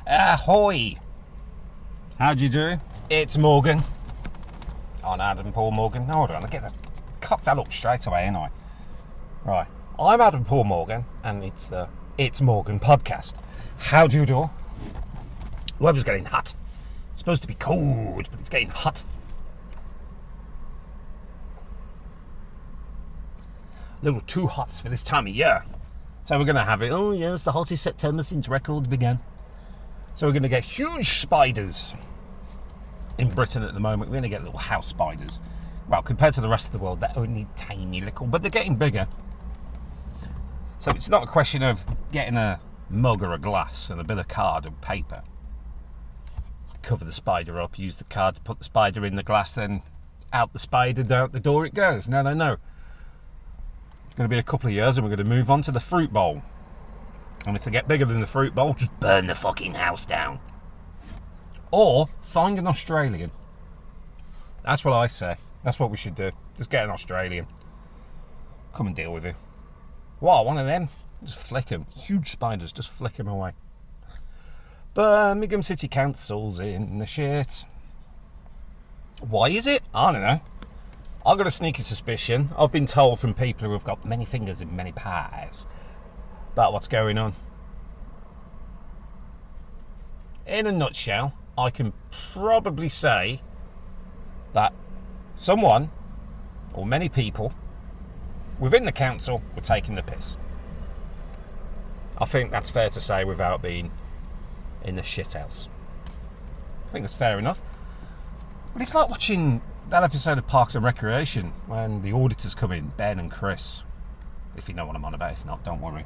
Ahoy! How'd you do? It's Morgan. I'm Adam Paul Morgan. Hold on, I cock that up straight away, ain't I? Right. I'm Adam Paul Morgan, and it's the It's Morgan podcast. How do you do? Weather's getting hot. It's supposed to be cold, but it's getting hot. A little too hot for this time of year. So we're going to have it. Oh, yes, the hottest September since records began. So we're going to get huge spiders in Britain at the moment. We're going to get little house spiders. Well, compared to the rest of the world, they're only tiny little, but they're getting bigger. So it's not a question of getting a mug or a glass and a bit of card and paper. Cover the spider up, use the card to put the spider in the glass, then out the spider, out the door it goes. No. It's going to be a couple of years and we're going to move on to the fruit bowl. And if they get bigger than the fruit bowl, just burn the fucking house down. Or find an Australian. That's what I say. That's what we should do. Just get an Australian. Come and deal with it. What, one of them? Just flick them. Huge spiders, just flick them away. Birmingham City Council's in the shit. Why is it? I don't know. I've got a sneaky suspicion. I've been told from people who have got many fingers in many pies about what's going on. In a nutshell, I can probably say that someone, or many people, within the council were taking the piss. I think that's fair to say without being in the shithouse. I think that's fair enough. But it's like watching that episode of Parks and Recreation when the auditors come in, Ben and Chris. If you know what I'm on about, if not, don't worry.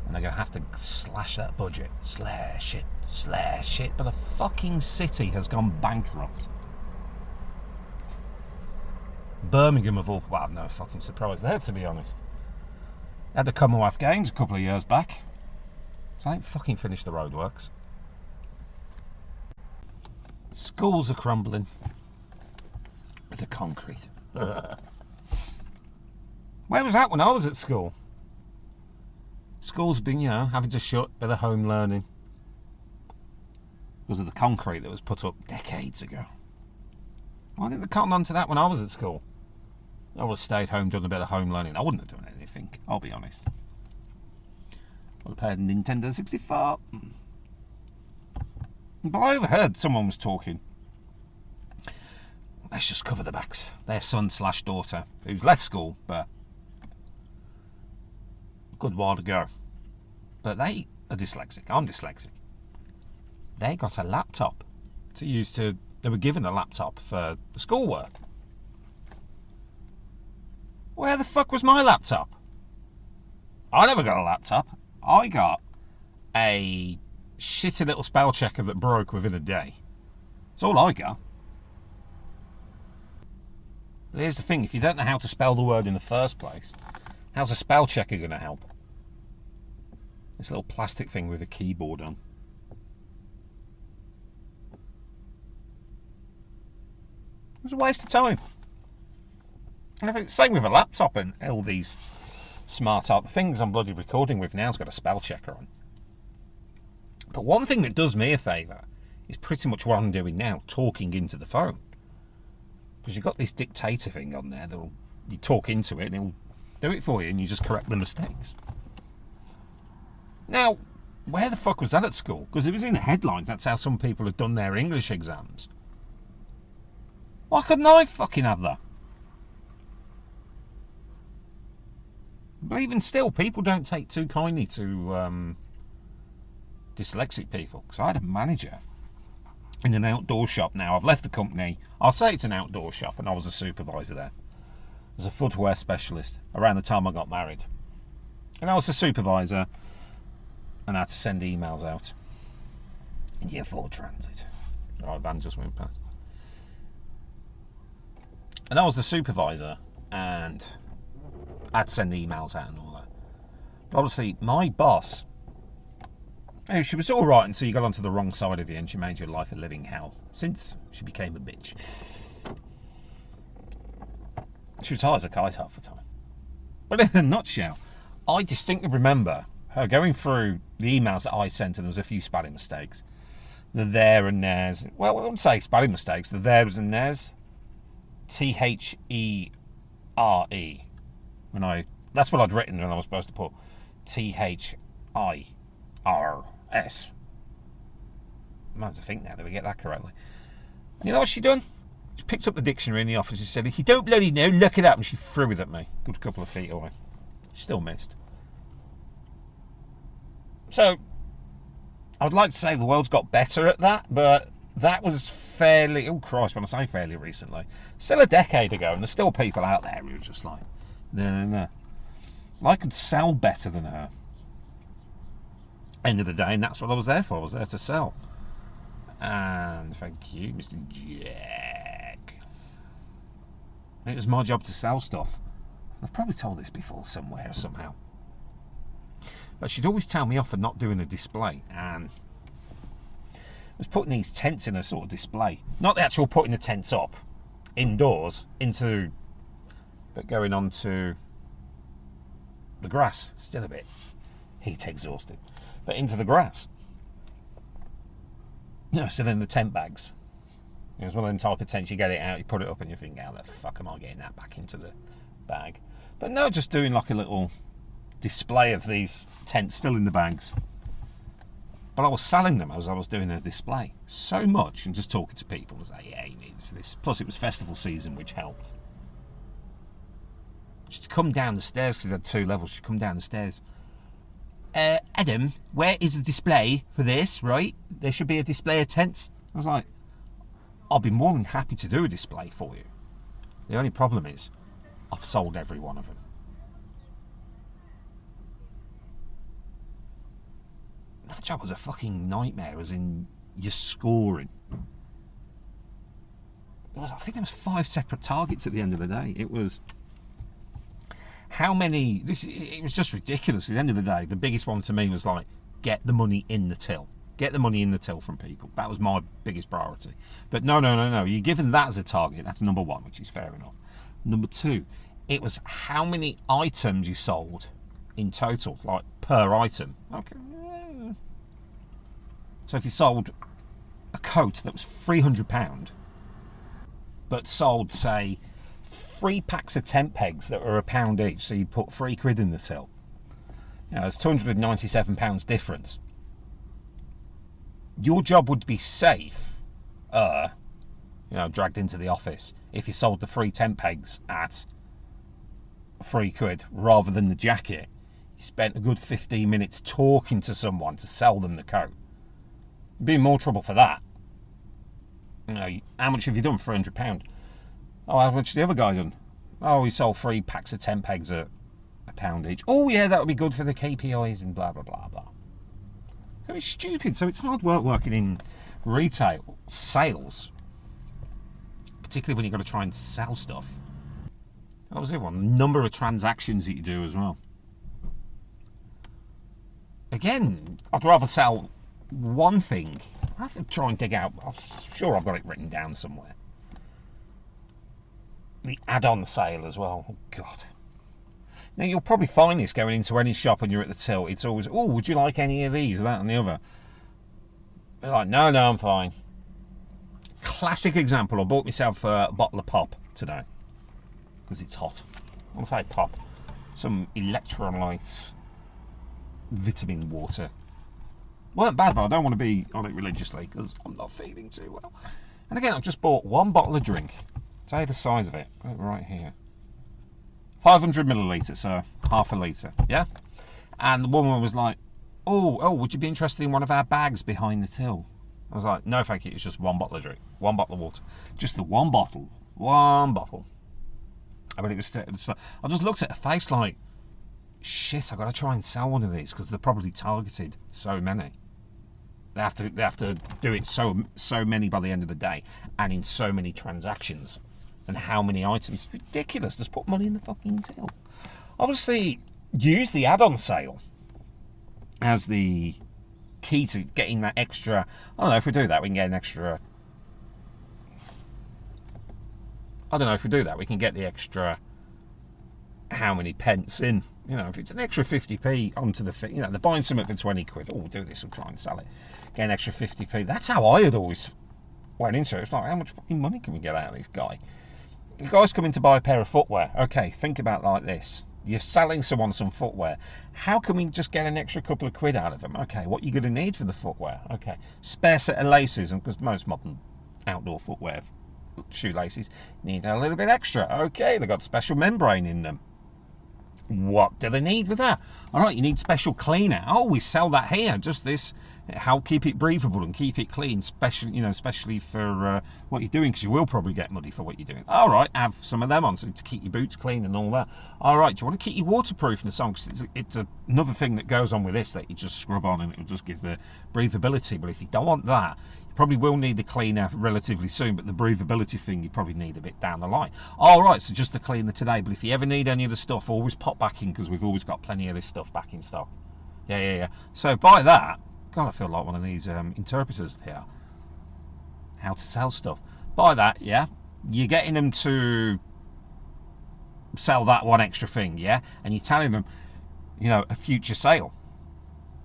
And they're going to have to slash that budget. Slash it. But the fucking city has gone bankrupt. Birmingham of all... Well, I'm no fucking surprise there, to be honest. They had the Commonwealth Games a couple of years back. So they ain't fucking finished the roadworks. Schools are crumbling. With the concrete. Where was that when I was at school? Schools been, having to shut, bit of home learning. Because of the concrete that was put up decades ago. Why didn't they cotton on to that when I was at school? I would have stayed home, done a bit of home learning. I wouldn't have done anything, I'll be honest. I would have had a Nintendo 64. But I overheard someone was talking. Let's just cover the backs. Their son/daughter, who's left school, but a good while ago. But they are dyslexic. I'm dyslexic. They got a laptop to use to... They were given a laptop for the schoolwork. Where the fuck was my laptop? I never got a laptop. I got a shitty little spell checker that broke within a day. That's all I got. But here's the thing, if you don't know how to spell the word in the first place, how's a spell checker going to help? This little plastic thing with a keyboard on. It was a waste of time. And I think the same with a laptop and all these smart art things I'm bloody recording with now's got a spell checker on. But one thing that does me a favour is pretty much what I'm doing now, talking into the phone. Because you've got this dictator thing on there that you talk into it and it'll do it for you and you just correct the mistakes. Now, where the fuck was that at school? Because it was in the headlines, that's how some people had done their English exams. Why couldn't I fucking have that? But even still, people don't take too kindly to dyslexic people. Because I had a manager in an outdoor shop now. I've left the company. I'll say it's an outdoor shop, and I was a supervisor there. As a footwear specialist around the time I got married. And I was a supervisor, and I had to send emails out. In year 4 transit. Our van just went past. And I was the supervisor, and I had to send emails out and all that. But obviously, my boss, she was all right until you got onto the wrong side of the end. She made your life a living hell since she became a bitch. She was high as a kite half the time. But in a nutshell, I distinctly remember going through the emails that I sent, and there was a few spelling mistakes. The there and there's. Well, I wouldn't say spelling mistakes. The there's and there's. THERE. That's what I'd written when I was supposed to put THIRS. I might have to think now that we get that correctly. And you know what she done? She picked up the dictionary in the office and said, if you don't bloody know, look it up. And she threw it at me. Good couple of feet away. She still missed. So, I would like to say the world's got better at that, but that was fairly, oh Christ, when I say fairly recently, still a decade ago, and there's still people out there who are just like, no. I could sell better than her. End of the day, and that's what I was there for. I was there to sell. And thank you, Mr. Jack. It was my job to sell stuff. I've probably told this before somewhere, somehow. But she'd always tell me off for not doing a display, and I was putting these tents in a sort of display. Not the actual putting the tents up indoors, but going on to the grass. Still a bit heat exhausted. But into the grass. No, still in the tent bags. It was one of them type of tents, you get it out, you put it up and you think, how the fuck am I getting that back into the bag? But no, just doing like a little display of these tents still in the bags. But I was selling them as I was doing a display. So much, and just talking to people. I was like, yeah, you need it for this. Plus it was festival season, which helped. She'd come down the stairs, because it had 2 levels, she'd come down the stairs. Adam, where is the display for this, right? There should be a display of tents. I was like, I'll be more than happy to do a display for you. The only problem is, I've sold every one of them. That job was a fucking nightmare, as in, you're scoring. I think there was 5 separate targets at the end of the day. It was... How many... It was just ridiculous. At the end of the day, the biggest one to me was like, get the money in the till. Get the money in the till from people. That was my biggest priority. But no. You're given that as a target. That's number 1, which is fair enough. Number 2, it was how many items you sold in total, like per item. Okay. So if you sold a coat that was £300, but sold, say, 3 packs of tent pegs that were £1 each, so you put £3 in the till. There's £297 difference. Your job would be safe, dragged into the office, if you sold the 3 tent pegs at £3 rather than the jacket. You spent a good 15 minutes talking to someone to sell them the coat. You'd be in more trouble for that. How much have you done? £300. Oh, how much the other guy done? Oh, he sold 3 packs of tent pegs at £1 each. Oh, yeah, that would be good for the KPIs and blah, blah, blah, blah. So it's stupid. So it's hard work working in retail, sales, particularly when you've got to try and sell stuff. That was the other one. The number of transactions that you do as well. Again, I'd rather sell one thing. I have to try and dig out. I'm sure I've got it written down somewhere. The add-on sale as well. Oh, God. Now, you'll probably find this going into any shop when you're at the till. It's always, oh, would you like any of these, that and the other? They're like, no, I'm fine. Classic example, I bought myself a bottle of pop today. Because it's hot. I want to say pop. Some electrolyte vitamin water. Weren't bad, but I don't want to be on it religiously because I'm not feeling too well. And again, I've just bought 1 bottle of drink. Tell you the size of it. Got it right here. 500 millilitres, so half a litre, yeah? And the woman was like, oh, would you be interested in one of our bags behind the till? I was like, no, thank you, it's just 1 bottle of drink, 1 bottle of water. Just the 1 bottle. 1 bottle. I mean, I just looked at her face like, shit, I've got to try and sell one of these because they're probably targeted so many. They have to do it so many by the end of the day and in so many transactions. And how many items. It's ridiculous. Just put money in the fucking till. Obviously, use the add-on sale as the key to getting that extra. I don't know if we do that, we can get an extra. I don't know if we do that, we can get the extra how many pence in You know, if it's an extra 50p onto the thing, you know, they're buying something for 20 quid. Oh, we'll do this, we'll try and sell it. Get an extra 50p. That's how I had always went into it. It's like, how much fucking money can we get out of this guy? The guy's coming to buy a pair of footwear. Okay, think about it like this. You're selling someone some footwear. How can we just get an extra couple of quid out of them? Okay, what you're going to need for the footwear? Okay, spare set of laces, and because most modern outdoor footwear shoelaces need a little bit extra. Okay, they've got special membrane in them. What do they need with that? All right, you need special cleaner. Oh, we sell that here. Just this. How keep it breathable and keep it clean, especially for what you're doing, because you will probably get muddy for what you're doing. All right, have some of them on to keep your boots clean and all that. All right, do you want to keep your waterproof in the song? Because it's another thing that goes on with this that you just scrub on and it will just give the breathability. But if you don't want that, you probably will need a cleaner relatively soon. But the breathability thing you probably need a bit down the line. All right, so just a cleaner today. But if you ever need any of the stuff, always pop back in, because we've always got plenty of this stuff back in stock. Yeah. So buy that. God, I feel like one of these interpreters here. How to sell stuff. Buy that, yeah? You're getting them to sell that one extra thing, yeah? And you're telling them, a future sale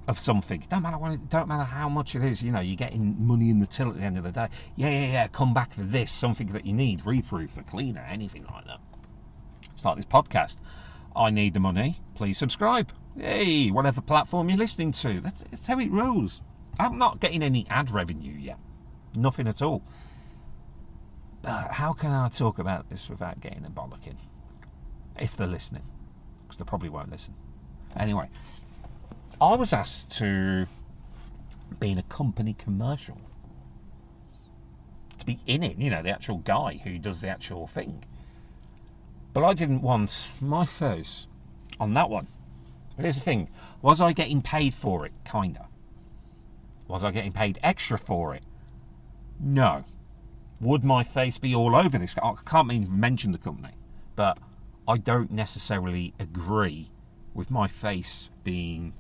of something. It don't matter how much it is, you're getting money in the till at the end of the day. Yeah, come back for this, something that you need, reproof, a cleaner, anything like that. It's like this podcast. I need the money, please subscribe. Hey, whatever platform you're listening to. That's how it rolls. I'm not getting any ad revenue yet. Nothing at all. But how can I talk about this without getting a bollocking? If they're listening. Because they probably won't listen. Anyway, I was asked to be in a company commercial. To be in it, the actual guy who does the actual thing. But I didn't want my face on that one. But here's the thing. Was I getting paid for it? Kinda. Was I getting paid extra for it? No. Would my face be all over this? I can't even mention the company. But I don't necessarily agree with my face being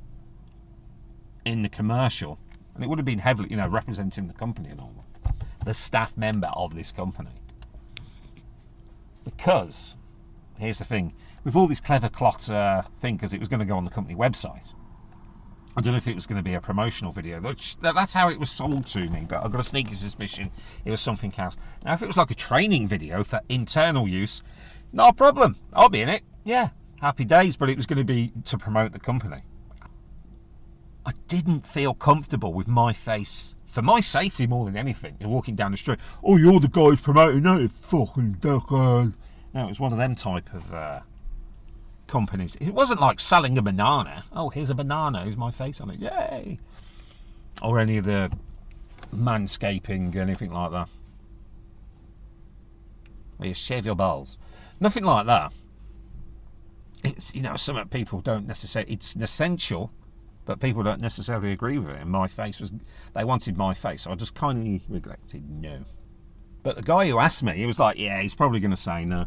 in the commercial. And it would have been heavily, representing the company and all that. The staff member of this company. Because... here's the thing, with all this clever clot thing, because it was going to go on the company website. I don't know if it was going to be a promotional video. That's how it was sold to me, but I've got a sneaky suspicion it was something else. Now, if it was like a training video for internal use, no problem. I'll be in it. Yeah, happy days, but it was going to be to promote the company. I didn't feel comfortable with my face, for my safety more than anything, in walking down the street. Oh, you're the guy who's promoting that, you fucking dickhead. No, it was one of them type of companies. It wasn't like selling a banana. Oh, here's a banana. Here's my face on it. Yay! Or any of the manscaping, anything like that. Where you shave your balls. Nothing like that. It's, some people don't necessarily... it's essential, but people don't necessarily agree with it. And my face was... they wanted my face, so I just kindly neglected no. But the guy who asked me, he was like, yeah, he's probably going to say no.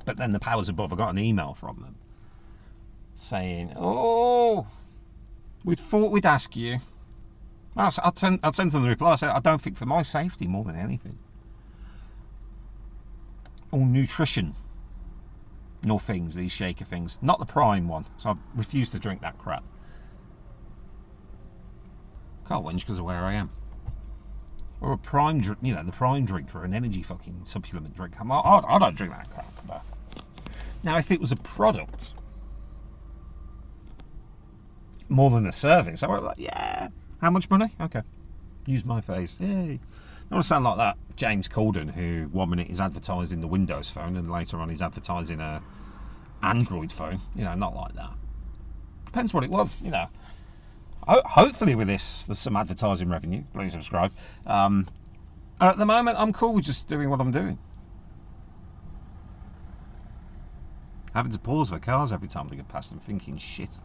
But then the powers above, I got an email from them saying, oh, we thought we'd ask you. I'll send them the reply. I said, I don't think for my safety more than anything. All nutrition. No things, these shaker things. Not the prime one. So I refuse to drink that crap. Can't whinge because of where I am. Or a prime drink, the prime drink, or an energy fucking supplement drink. I don't drink that crap. But. Now, if it was a product, more than a service, I would be like, yeah, how much money? Okay, use my face. Yay. I don't want to sound like that James Corden, who 1 minute is advertising the Windows phone and later on he's advertising a Android phone. Not like that. Depends what it was, Hopefully with this, there's some advertising revenue. Please subscribe. At the moment, I'm cool with just doing what I'm doing. Having to pause for cars every time they get past them, thinking, shit.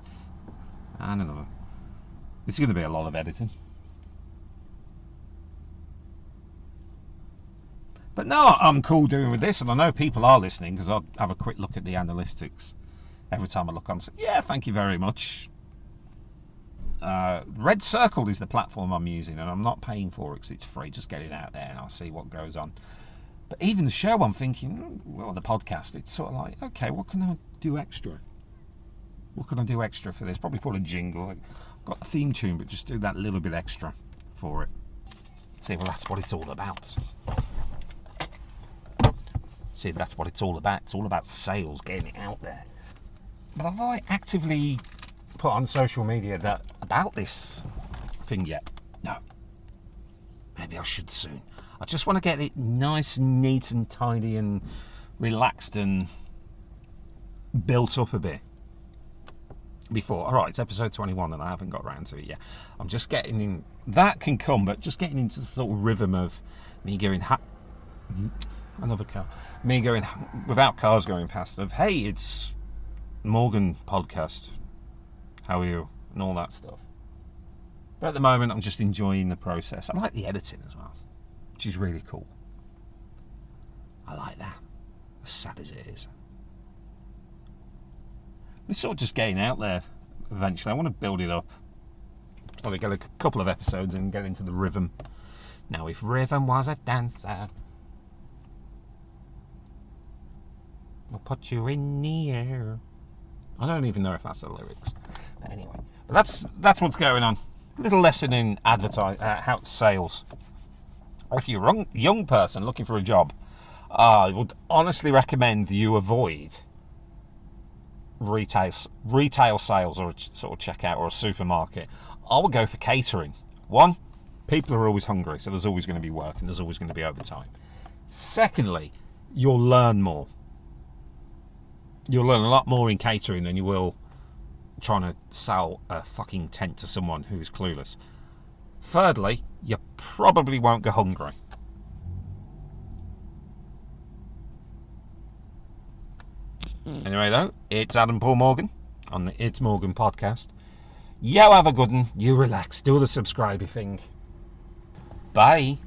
I don't know. This is going to be a lot of editing. But no, I'm cool doing with this, and I know people are listening, because I'll have a quick look at the analytics every time I look on and say, yeah, thank you very much. Red Circle is the platform I'm using, and I'm not paying for it because it's free. Just get it out there and I'll see what goes on. But even the show, I'm thinking, well, the podcast, it's sort of like, okay, what can I do extra? What can I do extra for this? Probably put a jingle. I've got the theme tune, but just do that little bit extra for it. See, well, that's what it's all about. See, that's what it's all about. It's all about sales, getting it out there. But have I actively put on social media that about this thing yet? No. Maybe I should soon. I just want to get it nice and neat and tidy and relaxed and built up a bit before. All right, it's episode 21 and I haven't got around to it yet. I'm just getting in. That can come, but just getting into the sort of rhythm of me going, another car. Me going, without cars going past, of, hey, it's Morgan podcast. How are you? And all that stuff. But at the moment, I'm just enjoying the process. I like the editing as well, which is really cool. I like that, as sad as it is. It's sort of just getting out there eventually. I want to build it up. I'll get a couple of episodes and get into the rhythm. Now, if rhythm was a dancer, I'll put you in the air. I don't even know if that's the lyrics. But anyway, but that's what's going on. Little lesson in how sales. If you're a young person looking for a job, I would honestly recommend you avoid retail sales or a sort of checkout or a supermarket. I would go for catering. One, people are always hungry, so there's always going to be work and there's always going to be overtime. Secondly, you'll learn more. You'll learn a lot more in catering than you will trying to sell a fucking tent to someone who's clueless. Thirdly, you probably won't go hungry. Anyway, though, it's Adam Paul Morgan on the It's Morgan podcast. You have a good one. You relax. Do the subscribey thing. Bye.